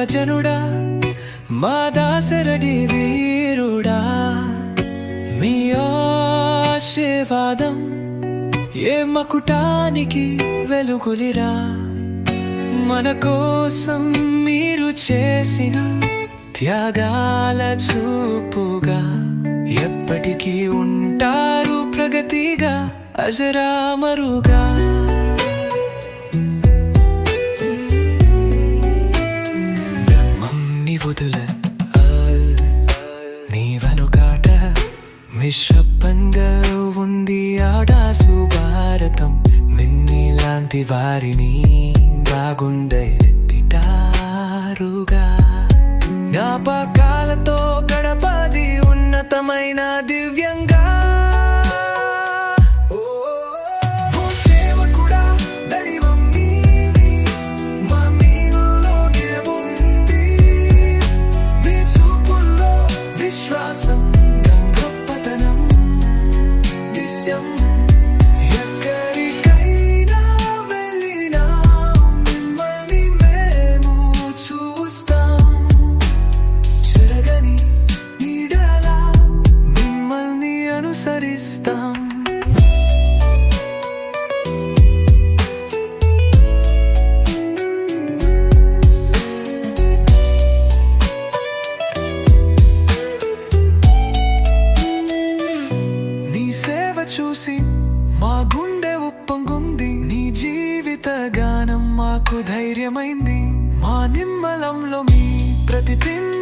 దైవజనుడా మా దాసరడి వీరుడా మీ ఆశీర్వాదం ఏ మకుటానికి వెలుగులిరా మన కోసం మీరు చేసిన త్యాగాల చూపుగా ఎప్పటికీ ఉంటారు ప్రగతిగా అజరామరుగా బ్రహ్మంని వదుల నీ వెనుకాట నిశ్శబ్దంగా ఉంది ఆడాసు భారతం నిన్నీలాంటి వారిని బాగుండెత్తిటారుగా జ్ఞాపకాలతో గడపది ఉన్నతమైన దివ్యంగా అనుసరిస్తాం నీ సేవ చూసి మా గుండె ఉప్పొంగుంది నీ జీవిత గానం మాకు ధైర్యమైంది మా నిమ్మలంలో మీ ప్రతిబింబం